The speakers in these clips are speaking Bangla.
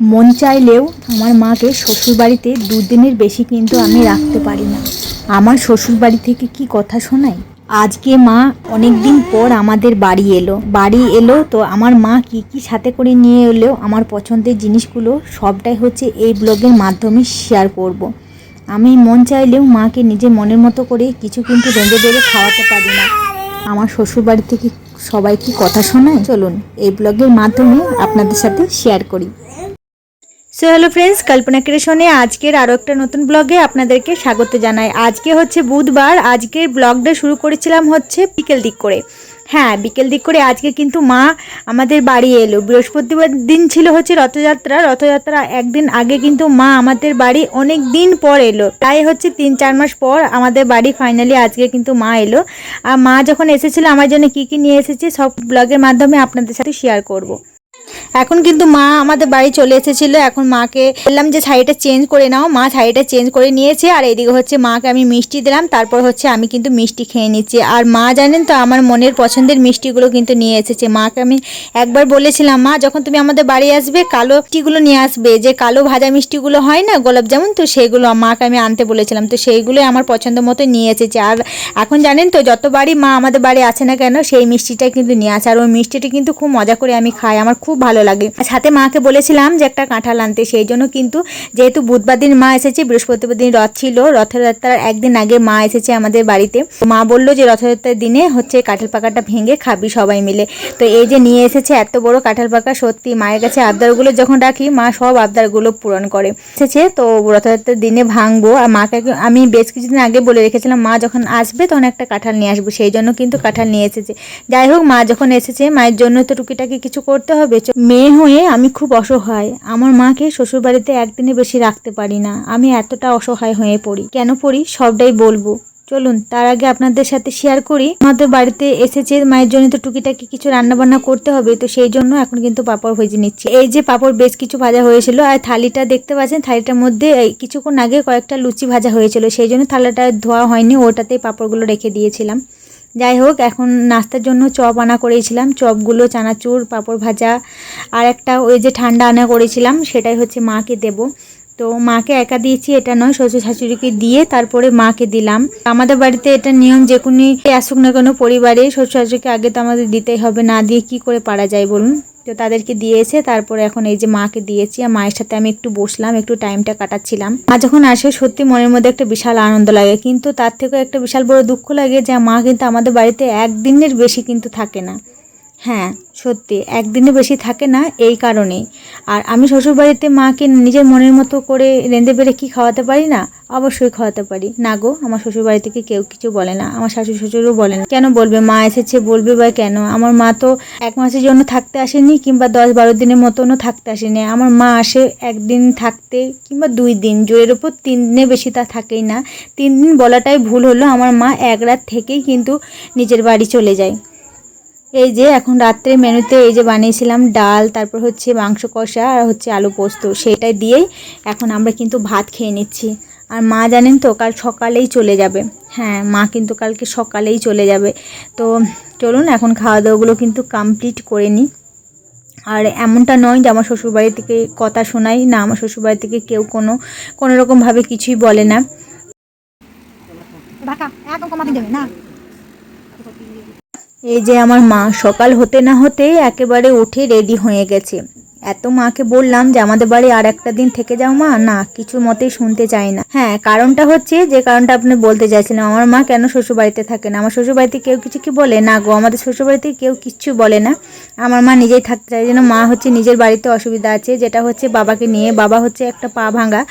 মন চাইলেও আমার মাকে শ্বশুরবাড়িতে দুদিনের বেশি কিন্তু আমি রাখতে পারি না। আমার শ্বশুরবাড়ি থেকে কি কথা শোনাই। আজকে মা অনেক দিন পর আমাদের বাড়ি এলো তো আমার মা কি কি সাথে করে নিয়ে এলো, আমার পছন্দের জিনিসগুলো সবটাই হচ্ছে এই ব্লগের মাধ্যমে শেয়ার করব। আমি মন চাইলেও মাকে নিজের মনের মতো করে কিছু কিন্তু রেঁধে বেড়ে খাওয়াতে পারি না। আমার শ্বশুরবাড়ি থেকে সবাই কি কথা শোনায়, চলুন এই ব্লগের মাধ্যমে আপনাদের সাথে শেয়ার করি। সো হ্যালো ফ্রেন্ডস, কল্পনা ক্রিয়েশনে আজকের আরও একটা নতুন ব্লগে আপনাদেরকে স্বাগত জানাই। আজকে হচ্ছে বুধবার। আজকের ব্লগটা শুরু করেছিলাম হচ্ছে বিকেল দিক করে। হ্যাঁ, বিকেল দিক করে আজকে কিন্তু মা আমাদের বাড়ি এলো। বৃহস্পতিবার দিন ছিল হচ্ছে রথযাত্রা একদিন আগে কিন্তু মা আমাদের বাড়ি অনেক দিন পর এলো, প্রায় হচ্ছে 3-4 মাস পর আমাদের বাড়ি ফাইনালি আজকে কিন্তু মা এলো। আর মা যখন এসেছিলো আমার জন্য কী কী নিয়ে এসেছে সব ব্লগের মাধ্যমে আপনাদের সাথে শেয়ার করব। এখন কিন্তু মা আমাদের বাড়ি চলে এসেছিলো। এখন মাকে বললাম যে শাড়িটা চেঞ্জ করে নাও। মা শাড়িটা চেঞ্জ করে নিয়েছে। আর এইদিকে হচ্ছে মাকে আমি মিষ্টি দিলাম, তারপর হচ্ছে আমি কিন্তু মিষ্টি খেয়ে নিচ্ছি। আর মা জানেন তো আমার মনের পছন্দের মিষ্টিগুলো কিন্তু নিয়ে এসেছে। মাকে আমি একবার বলেছিলাম, মা যখন তুমি আমাদের বাড়ি আসবে কালো মিষ্টিগুলো নিয়ে আসবে, যে কালো ভাজা মিষ্টিগুলো হয় না গোলাপ জামুন, তো সেইগুলো মাকে আমি আনতে বলেছিলাম। তো সেইগুলোই আমার পছন্দ মতো নিয়ে এসেছে। আর এখন জানেন তো যতবারই মা আমাদের বাড়ি আসে না কেন সেই মিষ্টিটা কিন্তু নিয়ে আসে। আর ওই মিষ্টিটা কিন্তু খুব মজা করে আমি খাই, আমার খুব ভালো লাগে। সাথে মাকে বলেছিলাম যে একটা কাঁঠাল আনতে, সেই জন্য কিন্তু যেহেতু বুধবার দিন মা এসেছে, বৃহস্পতিবার দিন রথ ছিল, রথযাত্রার একদিন আগে মা এসেছে আমাদের বাড়িতে। মা বললো যে রথযাত্রার দিনে হচ্ছে কাঁঠাল পাকাটা ভেঙে খাবি সবাই মিলে। তো এই যে নিয়ে এসেছে এত বড় কাঁঠাল পাকা, সত্যি মায়ের কাছে আবদারগুলো যখন রাখি মা সব আবদারগুলো পূরণ করে। এসেছে তো রথযাত্রার দিনে ভাঙবো। আর মাকে আমি বেশ কিছুদিন আগে বলে রেখেছিলাম মা যখন আসবে তখন একটা কাঁঠাল নিয়ে আসবো, সেই জন্য কিন্তু কাঁঠাল নিয়ে এসেছে। যাই হোক, মা যখন এসেছে মায়ের জন্য তো টুকিটাকি কিছু করতে হবে। মেয়ে হয়ে আমি খুব অসহায়। আমার মাকে শ্বশুরবাড়িতে একদিনে বেশি রাখতে পারি না। আমি এতটা অসহায় হয়ে পড়ি। কেন পড়ি সবটাই বলবো, চলুন তার আগে আপনাদের সাথে শেয়ার করি। আমাদের বাড়িতে এসেছে, মায়ের জন্য তো টুকিটাকি কিছু রান্না বান্না করতে হবে, তো সেই জন্য এখন কিন্তু পাঁপড় ভেজে নিচ্ছি। এই যে পাঁপড় বেশ কিছু ভাজা হয়েছিল, আর থালিটা দেখতে পাচ্ছেন, থালিটার মধ্যে কিছুক্ষণ আগে কয়েকটা লুচি ভাজা হয়েছিল, সেই জন্য থালাটা ধোয়া হয়নি, ওটাতেই পাঁপড়গুলো রেখে দিয়েছিলাম। যাই হোক, এখন নাস্তার জন্য চপ আনা করেছিলাম, চপগুলো চানাচুর পাঁপড় ভাজা আর একটা ওই যে ঠান্ডা আনা করেছিলাম, সেটাই হচ্ছে মাকে দেব। তো মাকে একা দিয়েছি এটা নয়, শ্বশুর শাশুড়িকে দিয়ে তারপরে মাকে দিলাম। আমাদের বাড়িতে এটা নিয়ম, যে কোনো আসুক না কোনো পরিবারে শ্বশুর শাশুড়িকে আগে তো আমাদের দিতেই হবে, না দিয়ে কি করে পারা যায় বলুন। তো তাদেরকে দিয়েছে, তারপরে এখন এই যে মাকে দিয়েছি। আর মায়ের সাথে আমি একটু বসলাম, একটু টাইমটা কাটাচ্ছিলাম। মা যখন আসে সত্যি মনের মধ্যে একটা বিশাল আনন্দ লাগে, কিন্তু তার থেকেও একটা বিশাল বড় দুঃখ লাগে যে মা কিন্তু আমাদের বাড়িতে একদিনের বেশি কিন্তু থাকে না। হ্যাঁ সত্যি, একদিনে বেশি থাকে না এই কারণেই। আর আমি শ্বশুরবাড়িতে মাকে নিজের মনের মতো করে রেঁধে বেড়ে কি খাওয়াতে পারি না? অবশ্যই খাওয়াতে পারি। না গো, আমার শ্বশুরবাড়ি থেকে কেউ কিছু বলে না, আমার শাশুড়ি শ্বশুরও বলে না। কেন বলবে? মা এসেছে বলবে বা কেন? আমার মা তো 1 মাসের জন্য থাকতে আসেনি, কিংবা 10-12 দিনের মতনও থাকতে আসেনি। আমার মা আসে একদিন থাকতে, কিংবা 2 দিন, জোরের ওপর 3 দিনে বেশি তা থাকেই না। 3 দিন বলাটাই ভুল হলো, আমার মা এক রাত থেকেই কিন্তু নিজের বাড়ি চলে যায়। এই যে এখন রাত্রে মেনুতে এই যে বানিয়েছিলাম ডাল, তারপর হচ্ছে মাংস কষা আর হচ্ছে আলু পোস্ত, সেটাই দিয়েই এখন আমরা কিন্তু ভাত খেয়ে নিচ্ছি। আর মা জানেন তো কাল সকালেই চলে যাবে। হ্যাঁ, মা কিন্তু কালকে সকালেই চলে যাবে। তো চলুন এখন খাওয়া দাওয়াগুলো কিন্তু কমপ্লিট করে নিই। আর এমনটা নয় যে আমার শ্বশুরবাড়ি থেকে কথা শোনাই না, আমার শ্বশুরবাড়ি থেকে কেউ কোনো রকমভাবে কিছুই বলে না। এই যে আমার মা সকাল হতে না হতেই একেবারে উঠে রেডি হয়ে গেছে। এত মাকে বললাম যে আমাদের বাড়ি আর একটা দিন থেকে যাও মা, না কিছু মতেই শুনতে চায় না। হ্যাঁ, কারণটা হচ্ছে যে কারণটা আপনি বলতে চাইছিলাম, আমার মা কেন শ্বশুরবাড়িতে থাকে না। আমার শ্বশুরবাড়িতে কেউ কিছু কি বলে না গো, আমাদের শ্বশুরবাড়িতে কেউ কিচ্ছু বলে না। আমার মা নিজেই থাকতে চায়, যেন মা হচ্ছে নিজের বাড়িতে অসুবিধা আছে, যেটা হচ্ছে বাবাকে নিয়ে। বাবা হচ্ছে একটা পা ভাঙা,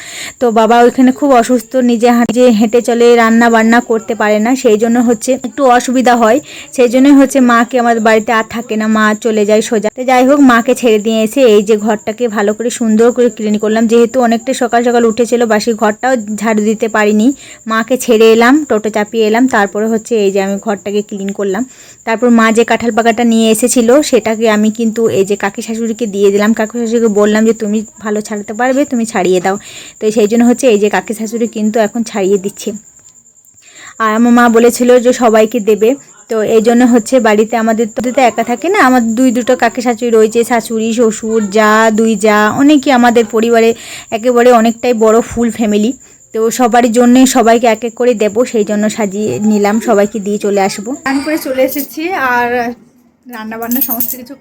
তো বাবা ওইখানে খুব অসুস্থ, নিজে হেঁটে চলে, রান্না বান্না করতে পারে না, সেই জন্য হচ্ছে একটু অসুবিধা হয়। সেই জন্যই হচ্ছে মাকে আমাদের বাড়িতে আর থাকে না, মা চলে যায় সোজা। তো যাই হোক, মাকে ছেড়ে দিয়ে এসে এই যে ঘরটাকে ভালো করে সুন্দর করে ক্লিন করলাম, যেহেতু অনেকটা সকাল সকাল উঠেছিল, বাসি ঘরটাও ঝাড়ু দিতে পারিনি। মাকে ছেড়ে এলাম, টোটো চাপিয়ে এলাম, তারপরে হচ্ছে এই যে আমি ঘরটাকে ক্লিন করলাম। তারপর মা যে কাঁঠাল পাকাটা নিয়ে এসেছিল সেটাকে আমি কিন্তু এই যে কাকি শাশুড়িকে দিয়ে দিলাম। কাকি শাশুড়িকে বললাম যে তুমি ভালো ছাড়াতে পারবে, তুমি ছাড়িয়ে দাও। তো সেই জন্য হচ্ছে এই যে কাকি শাশুড়ি কিন্তু এখন ছাড়িয়ে দিচ্ছে। আর আমার মা বলেছিল যে সবাইকে দেবে, তো এই জন্য হচ্ছে বাড়িতে আমাদের তো একা থাকে না, আমার দুটো কাকি শাশুড়ি রয়েছে, শাশুড়ি শ্বশুর যা যা অনেকই আমাদের পরিবারে একেবারে অনেকটাই বড় ফুল ফ্যামিলি। তো সবারই জন্য সবাইকে এক এক করে দেবো, সেই জন্য সাজিয়ে নিলাম, সবাইকে দিয়ে চলে আসবো। স্নান করে চলে এসেছি আর রান্নাবান্না সমস্ত কিছু।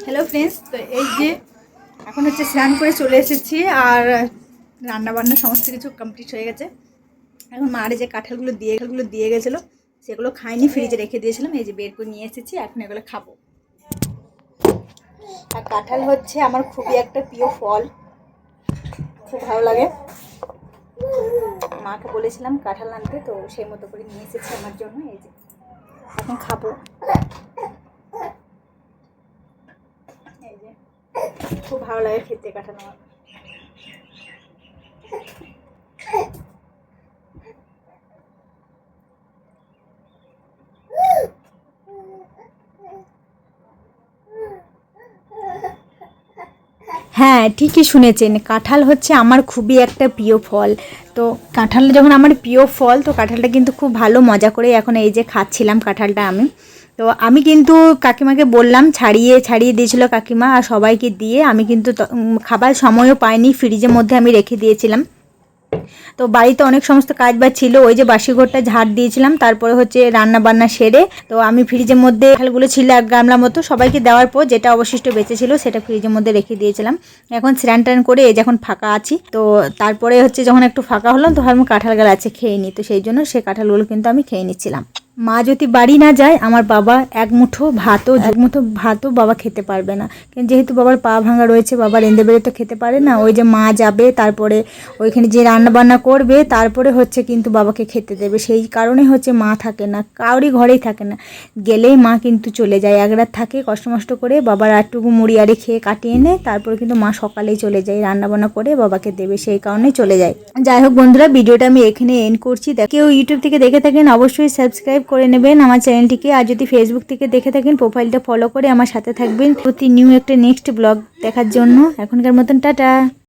হ্যালো ফ্রেন্ডস, তো এই যে এখন হচ্ছে স্নান করে চলে এসেছি আর রান্নাবান্না সমস্ত কিছু কমপ্লিট হয়ে গেছে। এখন মারে যে কাঁঠালগুলো দিয়ে গেছিলো সেগুলো খাইনি, ফ্রিজে রেখে দিয়েছিলাম, এই যে বের করে নিয়ে এসেছি, এখন এগুলো খাবো। আর কাঁঠাল হচ্ছে আমার খুবই একটা প্রিয় ফল, খুব ভালো লাগে। মাকে বলেছিলাম কাঁঠাল আনতে, তো সেই মতো করে নিয়ে এসেছি আমার জন্য, এই যে এখন খাবো। এই যে খুব ভালো লাগে খেতে কাঁঠাল আমার। হ্যাঁ, ঠিকই শুনেছেন, কাঁঠাল হচ্ছে আমার খুবই একটা প্রিয় ফল। তো কাঁঠাল যখন আমার প্রিয় ফল, তো কাঁঠালটা কিন্তু খুব ভালো মজা করে এখন এই যে খাচ্ছিলাম কাঁঠালটা আমি। তো আমি কিন্তু কাকিমাকে বললাম, ছাড়িয়ে দিয়েছিল কাকিমা, আর সবাইকে দিয়ে আমি কিন্তু খাবার সময়ও পাইনি, ফ্রিজের মধ্যে আমি রেখে দিয়েছিলাম। তো বাড়িতে অনেক সমস্ত কাজ বাজ ছিল, ওই যে বাসি ঘরটা ঝাড় দিয়েছিলাম, তারপরে হচ্ছে রান্না বান্না সেরে তো আমি ফ্রিজের মধ্যে কাঁঠালগুলো ছিল 1 গামলা মতো, সবাইকে দেওয়ার পর যেটা অবশিষ্ট বেঁচে ছিল সেটা ফ্রিজের মধ্যে রেখে দিয়েছিলাম। এখন স্নান টান করে এই যখন ফাঁকা আছি, তো তারপরে হচ্ছে যখন একটু ফাঁকা হলাম, তো আমি কাঁঠাল গাছ আছে খেয়ে নিই, তো সেই জন্য সে কাঁঠালগুলো কিন্তু আমি খেয়ে নিচ্ছিলাম। মা যদি বাড়ি না যায়, আমার বাবা এক মুঠো ভাতও বাবা খেতে পারবে না, যেহেতু বাবার পা ভাঙা রয়েছে, বাবা রেঁধে বেড়ে তো খেতে পারে না। ওই যে মা যাবে, তারপরে ওইখানে যে রান্না বান্না করবে, তারপরে হচ্ছে কিন্তু বাবাকে খেতে দেবে, সেই কারণে হচ্ছে মা থাকে না, কাউরি ঘরেই থাকে না। গেলেই মা কিন্তু চলে যায়, এক রাত থাকে কষ্ট মষ্ট করে, বাবার আটটুকু মুড়ি আরে খেয়ে কাটিয়ে নেয়, তারপরে কিন্তু মা সকালেই চলে যায় রান্না বান্না করে বাবাকে দেবে, সেই কারণেই চলে যায়। যাই হোক বন্ধুরা, ভিডিওটা আমি এখানে এন্ড করছি। কেউ ইউটিউব থেকে দেখে থাকেন অবশ্যই সাবস্ক্রাইব করে নেবেন আমার চ্যানেলটিকে, আর যদি ফেসবুক থেকে দেখে থাকেন প্রোফাইলটা ফলো করে আমার সাথে থাকবেন প্রতি নিউ একটা নেক্সট ব্লগ দেখার জন্য। এখনকার মতন টাটা।